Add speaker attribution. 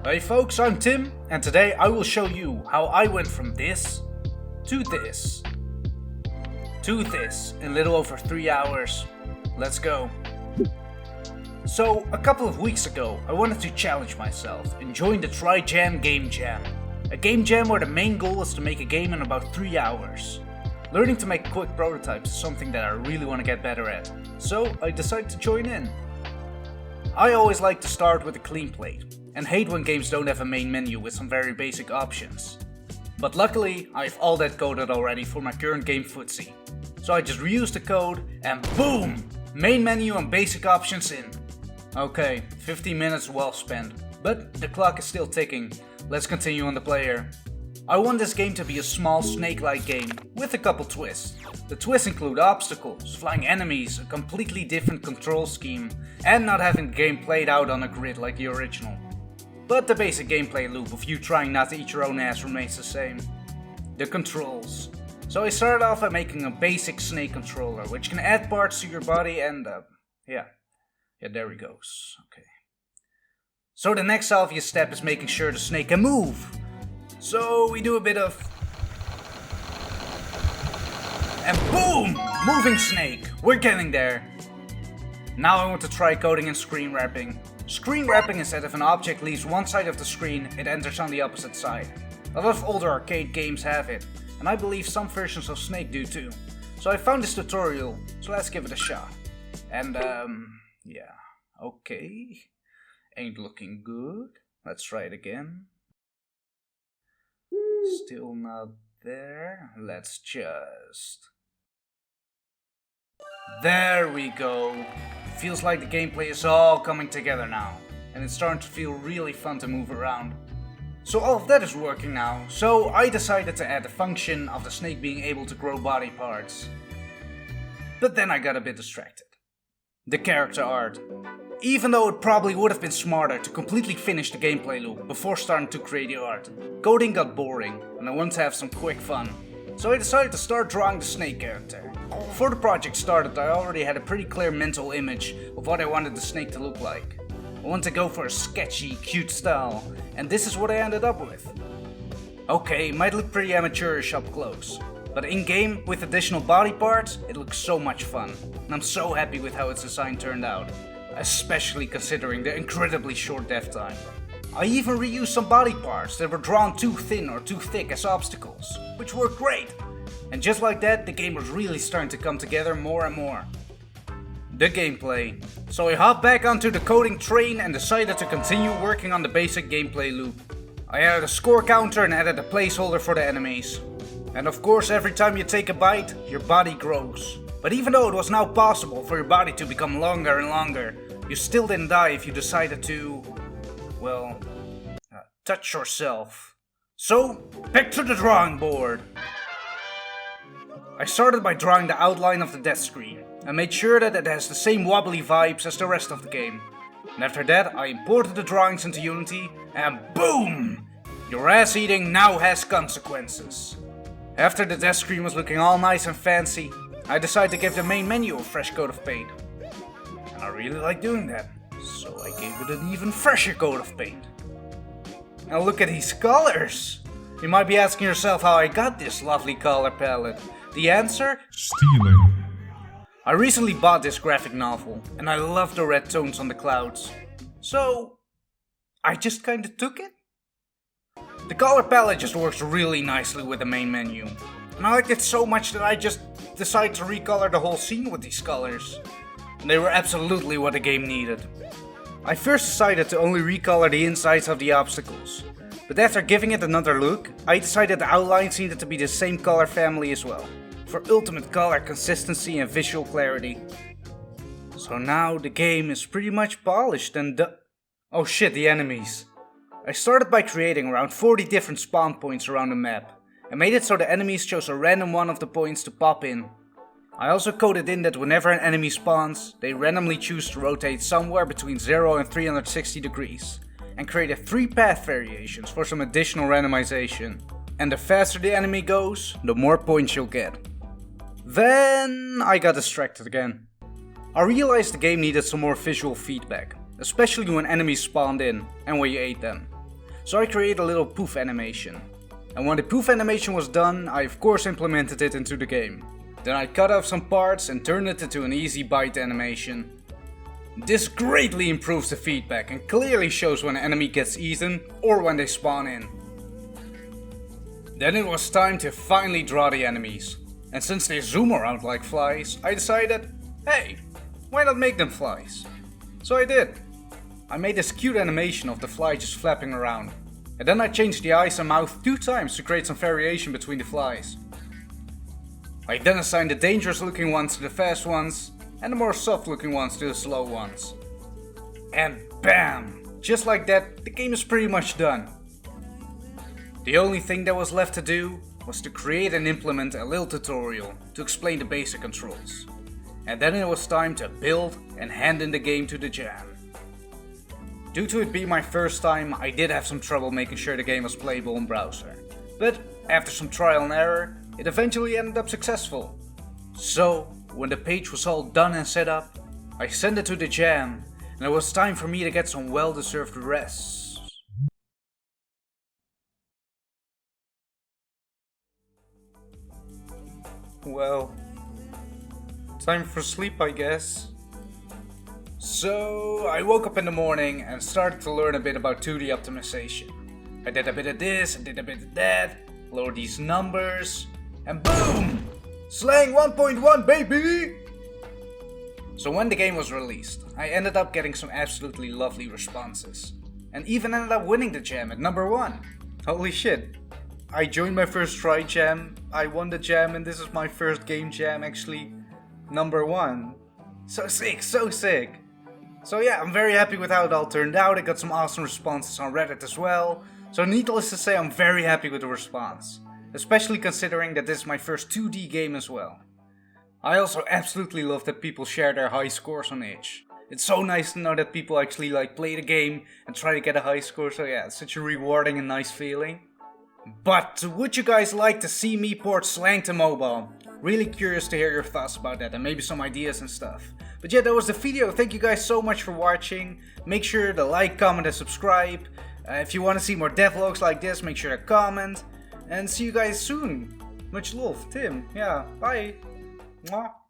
Speaker 1: Hey folks, I'm Tim, and today I will show you how I went from this to this to this in a little over 3 hours. Let's go. So, a couple of weeks ago, I wanted to challenge myself and join the Try Jam Game Jam. A game jam where the main goal is to make a game in about 3 hours. Learning to make quick prototypes is something that I really want to get better at, so I decided to join in. I always like to start with a clean plate, and hate when games don't have a main menu with some very basic options. But luckily, I have all that coded already for my current game Footsie. So I just reused the code and boom! Main menu and basic options in. Okay, 15 minutes well spent, but the clock is still ticking. Let's continue on the player. I want this game to be a small snake-like game, with a couple twists. The twists include obstacles, flying enemies, a completely different control scheme, and not having the game played out on a grid like the original. But the basic gameplay loop of you trying not to eat your own ass remains the same. The controls. So I started off by making a basic snake controller, which can add parts to your body and yeah, there he goes, okay. So the next obvious step is making sure the snake can move. So we do a bit of... and boom! Moving snake! We're getting there! Now I want to try coding and screen wrapping. Screen wrapping is that if an object leaves one side of the screen, it enters on the opposite side. A lot of older arcade games have it, and I believe some versions of Snake do too. So I found this tutorial, so let's give it a shot. And yeah, okay. Ain't looking good. Let's try it again. Still not there. Let's just... there we go. Feels like the gameplay is all coming together now, and it's starting to feel really fun to move around. So all of that is working now, so I decided to add the function of the snake being able to grow body parts. But then I got a bit distracted. The character art. Even though it probably would have been smarter to completely finish the gameplay loop before starting to create the art, coding got boring and I wanted to have some quick fun. So I decided to start drawing the snake character. Before the project started, I already had a pretty clear mental image of what I wanted the snake to look like. I wanted to go for a sketchy, cute style, and this is what I ended up with. Okay, it might look pretty amateurish up close, but in-game, with additional body parts, it looks so much fun, and I'm so happy with how its design turned out, especially considering the incredibly short dev time. I even reused some body parts that were drawn too thin or too thick as obstacles, which worked great. And just like that, the game was really starting to come together more and more. The gameplay. So I hopped back onto the coding train and decided to continue working on the basic gameplay loop. I added a score counter and added a placeholder for the enemies. And of course, every time you take a bite, your body grows. But even though it was now possible for your body to become longer and longer, you still didn't die if you decided to, well, touch yourself. So, back to the drawing board. I started by drawing the outline of the death screen and made sure that it has the same wobbly vibes as the rest of the game. And after that, I imported the drawings into Unity and boom! Your ass eating now has consequences. After the death screen was looking all nice and fancy, I decided to give the main menu a fresh coat of paint. And I really like doing that, so I gave it an even fresher coat of paint. And look at these colors! You might be asking yourself how I got this lovely color palette. The answer?
Speaker 2: Stealing.
Speaker 1: I recently bought this graphic novel, and I love the red tones on the clouds. So, I just kinda took it. The color palette just works really nicely with the main menu. And I liked it so much that I just decided to recolor the whole scene with these colors. And they were absolutely what the game needed. I first decided to only recolor the insides of the obstacles. But after giving it another look, I decided the outlines needed to be the same color family as well, for ultimate color consistency and visual clarity. So now the game is pretty much polished and oh shit, the enemies. I started by creating around 40 different spawn points around the map, and made it so the enemies chose a random one of the points to pop in. I also coded in that whenever an enemy spawns, they randomly choose to rotate somewhere between 0 and 360 degrees. And created 3 path variations for some additional randomization. And the faster the enemy goes, the more points you'll get. Then I got distracted again. I realized the game needed some more visual feedback, especially when enemies spawned in and when you ate them. So I created a little poof animation. And when the poof animation was done, I of course implemented it into the game. Then I cut off some parts and turned it into an easy bite animation. This greatly improves the feedback and clearly shows when an enemy gets eaten or when they spawn in. Then it was time to finally draw the enemies. And since they zoom around like flies, I decided, hey, why not make them flies? So I did. I made this cute animation of the fly just flapping around. And then I changed the eyes and mouth 2 times to create some variation between the flies. I then assigned the dangerous looking ones to the fast ones and the more soft looking ones to the slow ones. And bam! Just like that, the game is pretty much done. The only thing that was left to do was to create and implement a little tutorial to explain the basic controls. And then it was time to build and hand in the game to the jam. Due to it being my first time, I did have some trouble making sure the game was playable in browser. But after some trial and error, it eventually ended up successful. So, when the page was all done and set up, I sent it to the jam, and it was time for me to get some well-deserved rest. Well, time for sleep, I guess. So, I woke up in the morning and started to learn a bit about 2D optimization. I did a bit of this, I did a bit of that, lowered these numbers, and boom! SLANG 1.1, baby! So when the game was released, I ended up getting some absolutely lovely responses. And even ended up winning the jam at number 1. Holy shit. I joined my first try jam, I won the jam, and this is my first game jam actually number 1. So sick, so sick. So yeah, I'm very happy with how it all turned out. I got some awesome responses on Reddit as well. So needless to say, I'm very happy with the response. Especially considering that this is my first 2D game as well. I also absolutely love that people share their high scores on itch. It's so nice to know that people actually play the game and try to get a high score, so yeah, it's such a rewarding and nice feeling. But would you guys like to see me port SLANG to mobile? Really curious to hear your thoughts about that and maybe some ideas and stuff. But yeah, that was the video. Thank you guys so much for watching. Make sure to like, comment and subscribe. If you want to see more devlogs like this, make sure to comment. And see you guys soon. Much love, Tim. Yeah, bye. Mwah.